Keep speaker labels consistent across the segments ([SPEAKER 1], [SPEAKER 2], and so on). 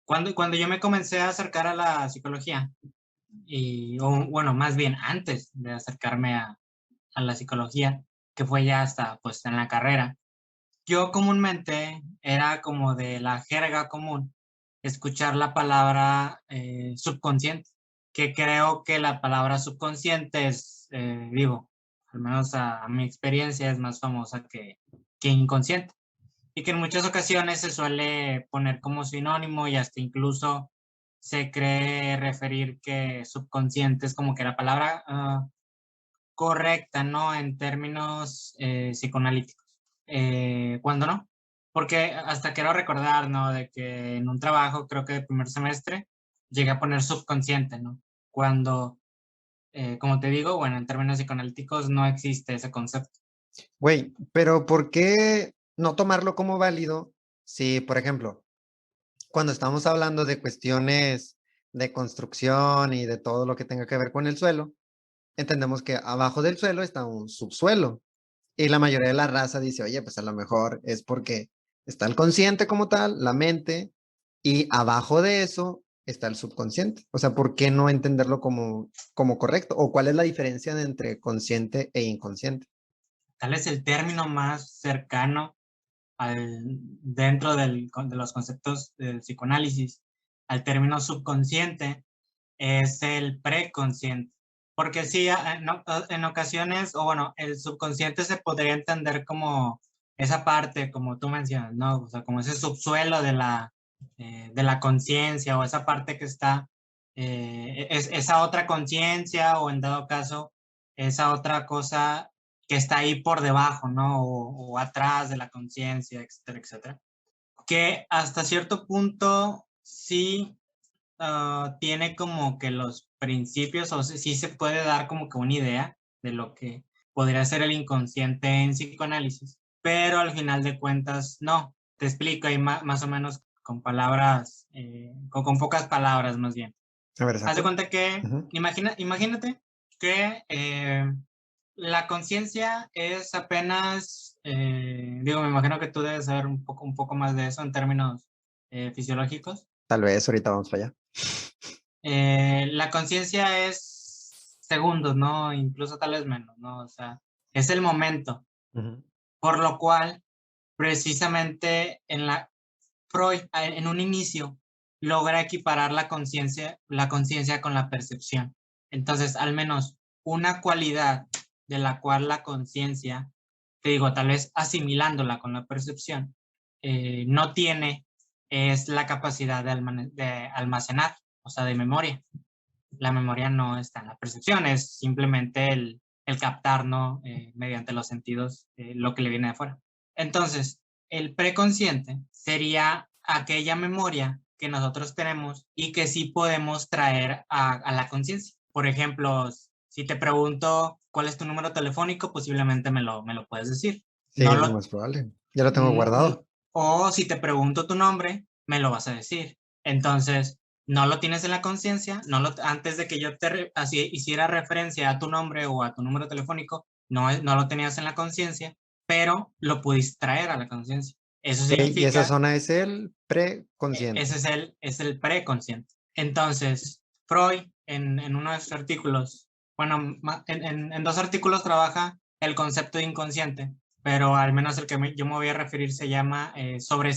[SPEAKER 1] Cuando yo me comencé a acercar a la psicología, o bueno, más bien antes de acercarme a la psicología, que fue ya hasta pues en la carrera, yo comúnmente era como de la jerga común escuchar la palabra subconsciente, que creo que la palabra subconsciente es, digo, al menos a mi experiencia es más famosa que inconsciente, y que en muchas ocasiones se suele poner como sinónimo y hasta incluso se cree referir que subconsciente es como que la palabra correcta, ¿no? En términos psicoanalíticos. Cuando no, porque hasta quiero recordar, ¿no? De que en un trabajo, creo que de primer semestre, llegué a poner subconsciente, ¿no? Cuando, como te digo, bueno, en términos psicoanalíticos no existe ese concepto.
[SPEAKER 2] Güey, pero ¿por qué no tomarlo como válido si, por ejemplo, cuando estamos hablando de cuestiones de construcción y de todo lo que tenga que ver con el suelo, entendemos que abajo del suelo está un subsuelo? Y la mayoría de la raza dice, oye, pues a lo mejor es porque está el consciente como tal, la mente, y abajo de eso está el subconsciente. O sea, ¿por qué no entenderlo como correcto? ¿O cuál es la diferencia entre consciente e inconsciente?
[SPEAKER 1] Tal es el término más cercano dentro de los conceptos del psicoanálisis al término subconsciente es el preconsciente. Porque sí, en ocasiones, o bueno, el subconsciente se podría entender como esa parte, como tú mencionas, ¿no? O sea, como ese subsuelo de la conciencia o esa parte que está, esa otra conciencia o en dado caso, esa otra cosa que está ahí por debajo, ¿no? O atrás de la conciencia, etcétera, etcétera. Que hasta cierto punto sí tiene como que los principios, o sí se puede dar como que una idea de lo que podría ser el inconsciente en psicoanálisis, pero al final de cuentas no. Te explico ahí más o menos con palabras, con pocas palabras más bien.
[SPEAKER 2] A ver,
[SPEAKER 1] Haz de
[SPEAKER 2] saco.
[SPEAKER 1] cuenta que,
[SPEAKER 2] Ujú.
[SPEAKER 1] imagínate que la conciencia es apenas, digo, me imagino que tú debes saber un poco más de eso en términos fisiológicos.
[SPEAKER 2] Tal vez ahorita vamos para allá.
[SPEAKER 1] La conciencia es segundos, ¿no? Incluso tal vez menos, ¿no? O sea, es el momento,
[SPEAKER 2] Ujú.
[SPEAKER 1] por lo cual, precisamente Freud, en un inicio, logra equiparar la conciencia con la percepción. Entonces, al menos una cualidad de la cual la conciencia, te digo, tal vez asimilándola con la percepción, no tiene, es la capacidad de almacenar, o sea, de memoria. La memoria no está en la percepción, es simplemente el captar, ¿no? Mediante los sentidos, lo que le viene de afuera. Entonces, el preconsciente sería aquella memoria que nosotros tenemos y que sí podemos traer a la conciencia. Por ejemplo, si te pregunto cuál es tu número telefónico, posiblemente me lo puedes decir.
[SPEAKER 2] Sí,
[SPEAKER 1] No
[SPEAKER 2] es lo
[SPEAKER 1] lo,
[SPEAKER 2] más probable. Ya lo tengo
[SPEAKER 1] mm, mm,
[SPEAKER 2] guardado.
[SPEAKER 1] o si te pregunto tu nombre, me lo vas a decir. Entonces, no lo tienes en la conciencia, antes de que yo así hiciera referencia a tu nombre o a tu número telefónico, no lo tenías en la conciencia, pero lo pudiste traer a la conciencia. Eso
[SPEAKER 2] Ok, y esa
[SPEAKER 1] significa,
[SPEAKER 2] zona es el
[SPEAKER 1] ese
[SPEAKER 2] preconsciente.
[SPEAKER 1] es el preconsciente. Entonces, Freud, en uno de sus artículos, bueno, en dos artículos trabaja el concepto de inconsciente, pero al menos el que yo me voy a referir se llama sobre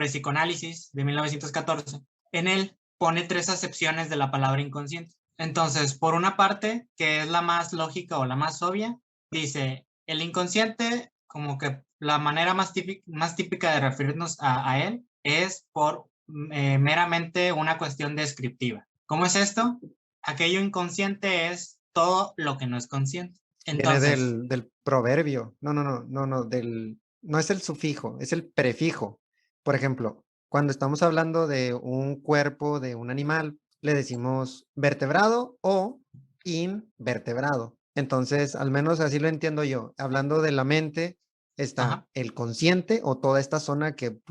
[SPEAKER 1] psicoanálisis de 1914. En él pone tres acepciones de la palabra inconsciente. Entonces, por una parte, que es la más lógica o la más obvia, dice, el inconsciente, como que la manera más típica de referirnos a él es por meramente una cuestión descriptiva. ¿Cómo es esto? Aquello inconsciente es todo lo que no es consciente.
[SPEAKER 2] Viene
[SPEAKER 1] Entonces,
[SPEAKER 2] del proverbio. No, no es el sufijo, es el prefijo. Por ejemplo, cuando estamos hablando de un cuerpo de un animal, le decimos vertebrado o invertebrado. Entonces, al menos así lo entiendo yo. Hablando de la mente, está
[SPEAKER 1] ajá,
[SPEAKER 2] el consciente o toda esta zona que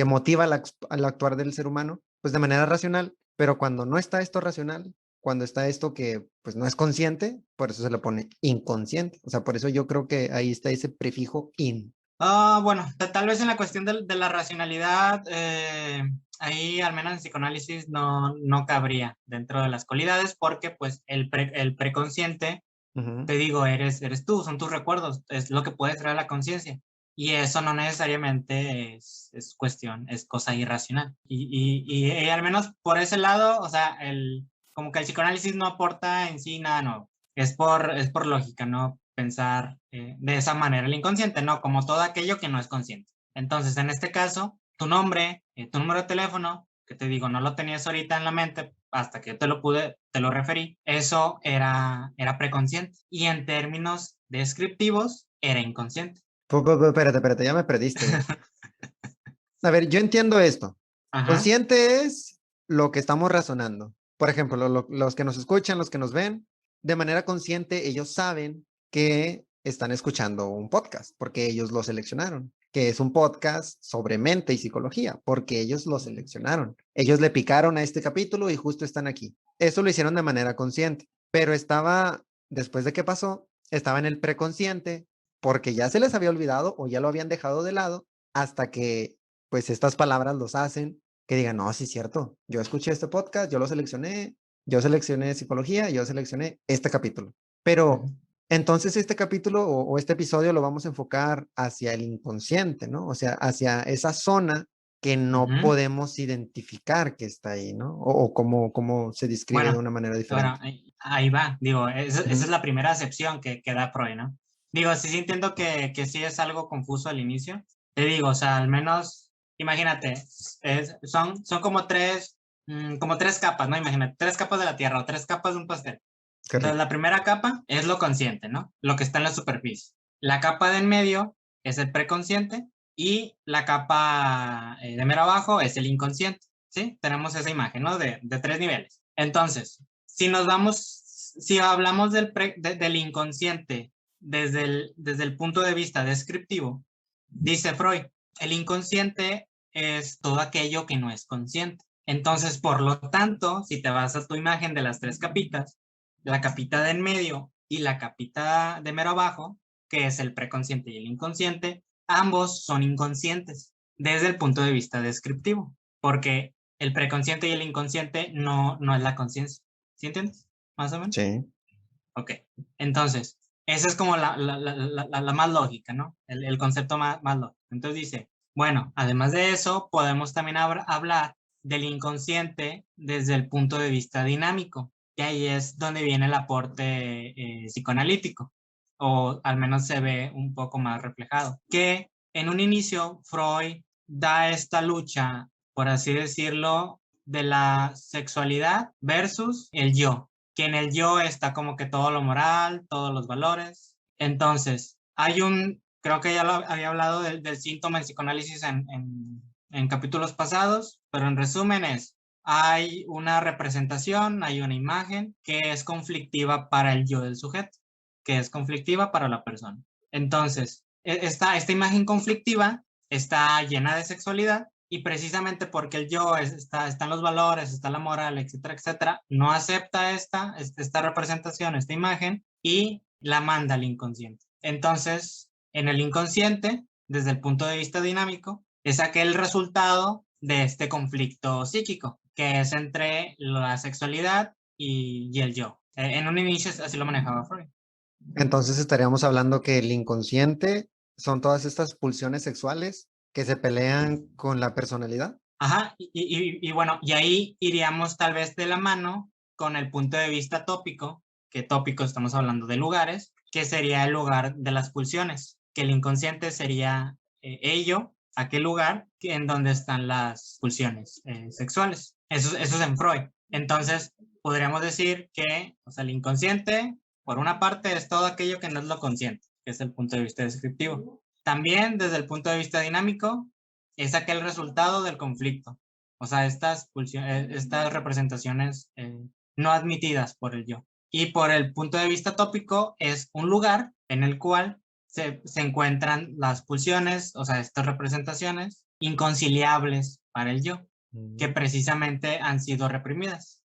[SPEAKER 2] motiva al actuar del ser humano, pues de manera racional, pero cuando no está esto racional, cuando está esto que pues no es consciente, por eso se le pone inconsciente. O sea, por eso yo creo que ahí está ese prefijo in.
[SPEAKER 1] bueno, tal vez en la cuestión de la racionalidad, ahí al menos en psicoanálisis no cabría dentro de las cualidades porque pues el preconsciente,
[SPEAKER 2] Ujú.
[SPEAKER 1] te digo, eres tú, son tus recuerdos, es lo que puedes traer a la conciencia. Y eso no necesariamente es cuestión, es cosa irracional. Y al menos por ese lado, o sea, como que el psicoanálisis no aporta en sí nada nuevo. Es por lógica, ¿no? Pensar de esa manera el inconsciente, ¿no? Como todo aquello que no es consciente. Entonces, en este caso, tu nombre, tu número de teléfono, que te digo, no lo tenías ahorita en la mente hasta que yo te lo referí, eso era preconsciente. Y en términos descriptivos, era inconsciente.
[SPEAKER 2] Espérate, ya me perdiste. A ver, yo entiendo esto.
[SPEAKER 1] Ajá.
[SPEAKER 2] Consciente es lo que estamos razonando. Por ejemplo, los que nos escuchan, los que nos ven, de manera consciente, ellos saben que están escuchando un podcast porque ellos lo seleccionaron, que es un podcast sobre mente y psicología, porque ellos lo seleccionaron. Ellos le picaron a este capítulo y justo están aquí. Eso lo hicieron de manera consciente, pero estaba, después de que pasó, estaba en el preconsciente porque ya se les había olvidado o ya lo habían dejado de lado hasta que pues estas palabras los hacen que digan, no, sí es cierto, yo escuché este podcast, yo seleccioné psicología, yo seleccioné este capítulo. Pero
[SPEAKER 1] Ujú.
[SPEAKER 2] entonces este capítulo o este episodio lo vamos a enfocar hacia el inconsciente, ¿no? O sea, hacia esa zona que no
[SPEAKER 1] Ujú.
[SPEAKER 2] podemos identificar que está ahí, ¿no? O cómo se describe de
[SPEAKER 1] Bueno,
[SPEAKER 2] una manera
[SPEAKER 1] bueno,
[SPEAKER 2] diferente.
[SPEAKER 1] ahí va. Digo, esa es
[SPEAKER 2] Ujú.
[SPEAKER 1] la primera acepción que da Freud, ¿no? Digo, sí entiendo que sí es algo confuso al inicio. Te digo, o sea, al menos, imagínate, son como tres capas, ¿no? Imagínate, tres capas de la Tierra o tres capas de un pastel. Entonces,
[SPEAKER 2] Correcto.
[SPEAKER 1] la primera capa es lo consciente, ¿no? Lo que está en la superficie. La capa de en medio es el preconsciente y la capa de mero abajo es el inconsciente, ¿sí? Tenemos esa imagen, ¿no? De tres niveles. Entonces, si hablamos del inconsciente desde el punto de vista descriptivo, dice Freud, el inconsciente es todo aquello que no es consciente. Entonces, por lo tanto, si te vas a tu imagen de las tres capitas, la capita de en medio y la capita de mero abajo, que es el preconsciente y el inconsciente, ambos son inconscientes desde el punto de vista descriptivo, porque el preconsciente y el inconsciente no es la conciencia. ¿Sí entiendes? Más o menos.
[SPEAKER 2] Sí.
[SPEAKER 1] Ok. Entonces, esa es como la más lógica, ¿no? El concepto más lógico. Entonces dice, bueno, además de eso, podemos también hablar del inconsciente desde el punto de vista dinámico, que ahí es donde viene el aporte psicoanalítico, o al menos se ve un poco más reflejado, que en un inicio Freud da esta lucha, por así decirlo, de la sexualidad versus el yo, que en el yo está como que todo lo moral, todos los valores. Entonces, creo que ya lo había hablado del síntoma en psicoanálisis en capítulos pasados, pero en resumen hay una representación, hay una imagen que es conflictiva para el yo del sujeto, que es conflictiva para la persona. Entonces, esta imagen conflictiva está llena de sexualidad y precisamente porque el yo están los valores, está la moral, etcétera, etcétera, no acepta esta representación, esta imagen y la manda al inconsciente. Entonces, en el inconsciente, desde el punto de vista dinámico, es aquel resultado de este conflicto psíquico, que es entre la sexualidad y el yo. En un inicio así lo manejaba Freud.
[SPEAKER 2] Entonces estaríamos hablando que el inconsciente son todas estas pulsiones sexuales que se pelean con la personalidad.
[SPEAKER 1] Ajá, y bueno, y ahí iríamos tal vez de la mano con el punto de vista tópico, que tópico estamos hablando de lugares, que sería el lugar de las pulsiones, que el inconsciente sería aquel lugar en donde están las pulsiones sexuales. Eso es en Freud. Entonces, podríamos decir que, o sea, el inconsciente, por una parte, es todo aquello que no es lo consciente, que es el punto de vista descriptivo. También desde el punto de vista dinámico, es aquel resultado del conflicto. O sea, estas representaciones no admitidas por el yo. Y por el punto de vista tópico, es un lugar en el cual se encuentran las pulsiones, o sea, estas representaciones inconciliables para el yo, que
[SPEAKER 2] Mm.
[SPEAKER 1] precisamente han sido reprimidas.